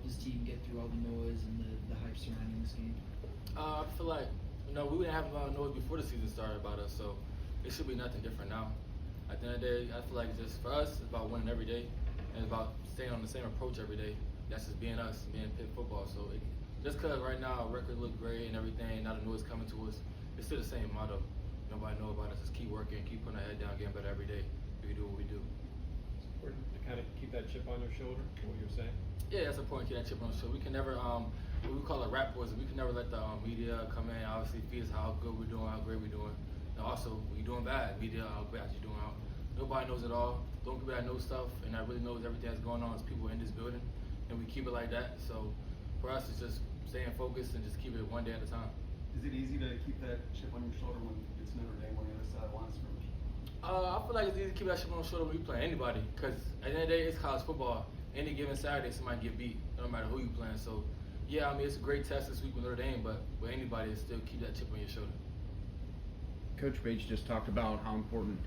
help his team get through all the noise and the hype surrounding this game? I feel like, we didn't have a lot of noise before the season started about us, so it should be nothing different now. At the end of the day, I feel like just for us, it's about winning every day, and it's about staying on the same approach every day. That's just being us, being Pitt football. So just because right now our record look great and everything, now the noise coming to us, it's still the same motto. Nobody know about us. Just keep working, keep putting our head down, getting better every day. We can do what we do. It's important to kind of keep that chip on your shoulder, what you're saying? Yeah, that's important to keep that chip on the shoulder. We can never, what we call it rap boys, we can never let the media come in, obviously feed us how good we're doing, how great we're doing. And also, when you're doing bad, media, how bad you're doing. Nobody knows it all. The only people that know stuff and that really knows everything that's going on is people in this building. And we keep it like that. So for us, it's just staying focused and just keep it one day at a time. Is it easy to keep that chip on your shoulder when it's Notre Dame on the other side of the line of scrimmage? I feel like it's easy to keep that chip on the shoulder when you play anybody, because at the end of the day, it's college football. Any given Saturday, somebody get beat, no matter who you playing. So, yeah, I mean, it's a great test this week with Notre Dame, but with anybody, it's still keep that chip on your shoulder. Coach Bates just talked about how important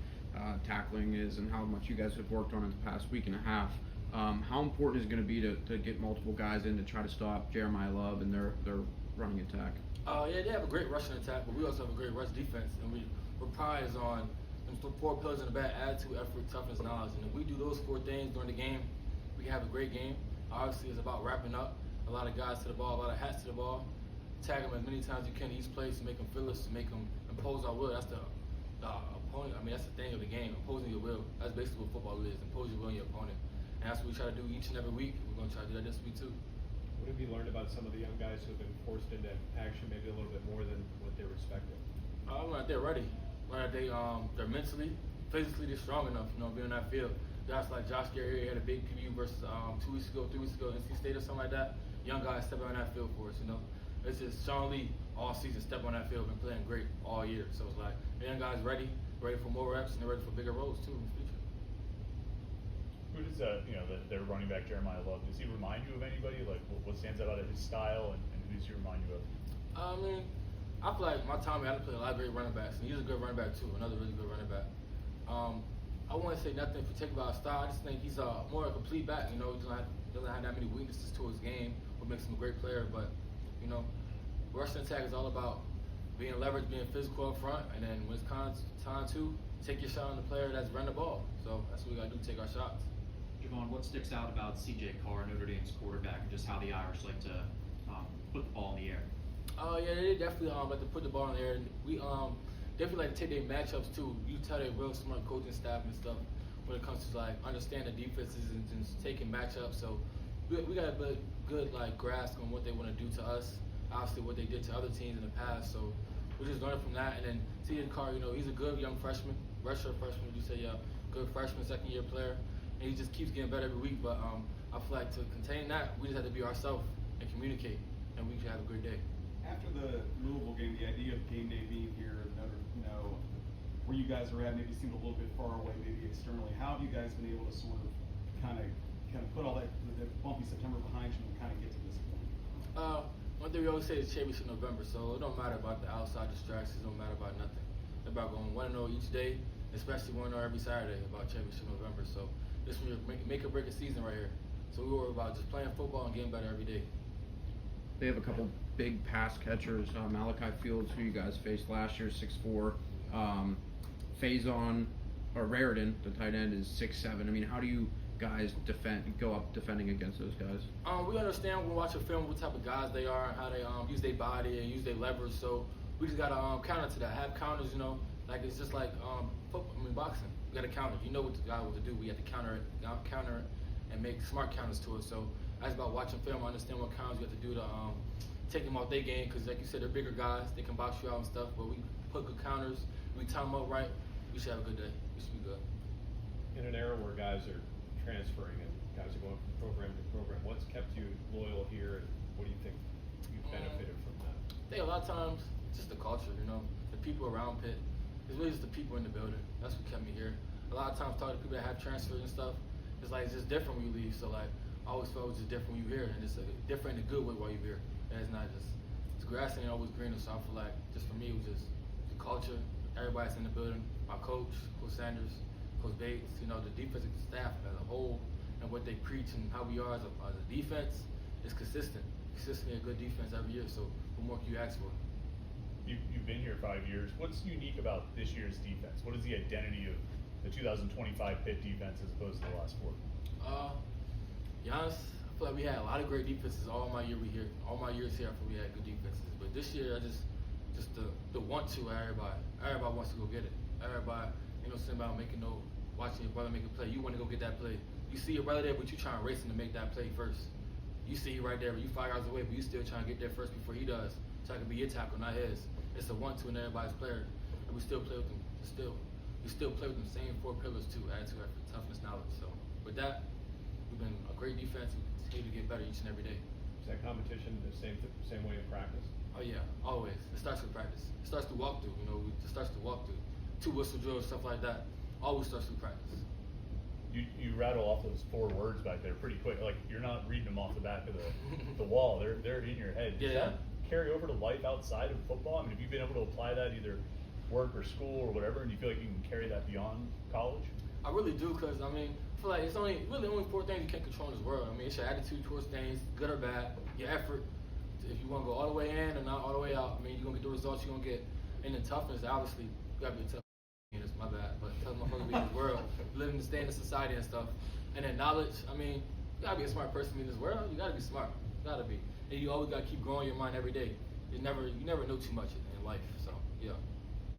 tackling is and how much you guys have worked on in the past week and a half. How important is it going to be to get multiple guys in to try to stop Jeremiah Love and their running attack? Yeah, they have a great rushing attack, but we also have a great rush defense, and we're prized on them 4 pillars in the back: attitude, effort, toughness, knowledge. And if we do those 4 things during the game, we can have a great game. Obviously, it's about wrapping up a lot of guys to the ball, a lot of hats to the ball, tag them as many times as you can in each place, to make them feel us, to make them impose our will. That's the opponent. I mean, that's the thing of the game, imposing your will. That's basically what football is: impose your will on your opponent. And that's what we try to do each and every week. We're going to try to do that this week too. What have you learned about some of the young guys who have been forced into action maybe a little bit more than what they were expecting? I learned that they're ready. Learned that they're mentally, physically, they're strong enough, being on that field. Guys like Josh Gary here had a big PBU versus 2 weeks ago, 3 weeks ago, NC State or something like that. Young guys stepping on that field for us, It's just Sean Lee all season stepping on that field, been playing great all year. So it's like the young guys ready for more reps, and they're ready for bigger roles too in the future. Who does their running back Jeremiah Love? Does he remind you of anybody? Like what stands out of his style, and who does he remind you of? I mean, I feel like my time I had to play a lot of great running backs, and he's a good running back too. Another really good running back. I wouldn't say nothing particular about his style. I just think he's more a complete back. He doesn't have that many weaknesses to his game, what makes him a great player. But rushing attack is all about being leveraged, being physical up front, and then when it's time to take your shot on the player that's running the ball. So that's what we got to do: take our shots. Javon, what sticks out about C.J. Carr, Notre Dame's quarterback, and just how the Irish like to put the ball in the air? Yeah, they definitely like to put the ball in the air. And we definitely like to take their matchups too. You tell they're real smart coaching staff and stuff when it comes to like understanding defenses and just taking matchups. So we got a good grasp on what they want to do to us. Obviously, what they did to other teams in the past. So we're just learning from that. And then C.J. Carr, he's a good young freshman, redshirt freshman. You say good freshman, second-year player. And he just keeps getting better every week. But I feel like to contain that, we just have to be ourselves and communicate, and we should have a great day. After the Louisville game, the idea of game day being here, where you guys are at maybe seemed a little bit far away, maybe externally. How have you guys been able to sort of kind of put all that the bumpy September behind you and kind of get to this point? One thing we always say is championship November, so it don't matter about the outside distractions, it don't matter about nothing. It's about going 1-0 each day, especially 1-0 every Saturday about championship November. So this will make or break a season right here. So we worry about just playing football and getting better every day. They have a couple big pass catchers. Malachi Fields, who you guys faced last year, 6'4". Faison or Raritan, the tight end, is 6'7". I mean, how do you guys go up defending against those guys? We understand when we watch a film what type of guys they are and how they use their body and use their leverage. So we just gotta counter to that. Have counters, like it's just like boxing. You gotta counter. You know what the guy wants to do. We have to counter it, and make smart counters to it. So that's about watching film. I understand what counters you have to do to take them off their game, because like you said, they're bigger guys. They can box you out and stuff. But we put good counters. We time them up right. We should have a good day. We should be good. In an era where guys are transferring and guys are going from program to program, what's kept you loyal here, and what do you think you've benefited from that? I think a lot of times just the culture, the people around Pitt. It's really just the people in the building. That's what kept me here. A lot of times talking to people that have transferred and stuff, it's just different when you leave. So I always felt it was just different when you're here, and just different in a good way while you're here. And it's not just, it's grass ain't always greener. So I feel like just for me, it was just the culture, everybody's in the building, my coach, Coach Sanders, Coach Bates, the defensive staff as a whole, and what they preach and how we are as a defense. it's consistently a good defense every year. So what more can you ask for? You've been here 5 years. What's unique about this year's defense? What is the identity of the 2025 Pitt defense as opposed to the last 4? Be honest, I feel like we had a lot of great defenses all my years here. All my years here, I feel we had good defenses. But this year, I just the want to everybody. Everybody wants to go get it. Everybody, sitting about watching your brother make a play. You want to go get that play. You see your brother there, but you trying to race him to make that play first. You see right there, but you 5 yards away, but you still trying to get there first before he does. So I can be your tackle, not his. It's a 1-2 in everybody's player, and we still play with them. We still play with them same 4 pillars too: attitude, effort, toughness, knowledge. So with that, we've been a great defense. We continue to get better each and every day. Is that competition the same way in practice? Oh yeah, always. It starts with practice. It starts to walk through. It starts to walk through. 2 whistle drills, stuff like that. Always starts with practice. You rattle off those 4 words back there pretty quick. Like you're not reading them off the back of the wall. They're in your head. Does Yeah. that carry over to life outside of football? I mean, have you been able to apply that either work or school or whatever, and you feel like you can carry that beyond college? I really do, because I feel like it's only 4 things you can't control in this world. It's your attitude towards things, good or bad, your effort. If you want to go all the way in or not all the way out, you're going to get the results you're going to get. And then toughness, obviously, you got to be a tough. It's my bad, but tough motherfucker be in this world, living to stay in the society and stuff. And then knowledge, you got to be a smart person in this world. You got to be smart. You got to be. And you always got to keep growing your mind every day. You never know too much in life. So, yeah.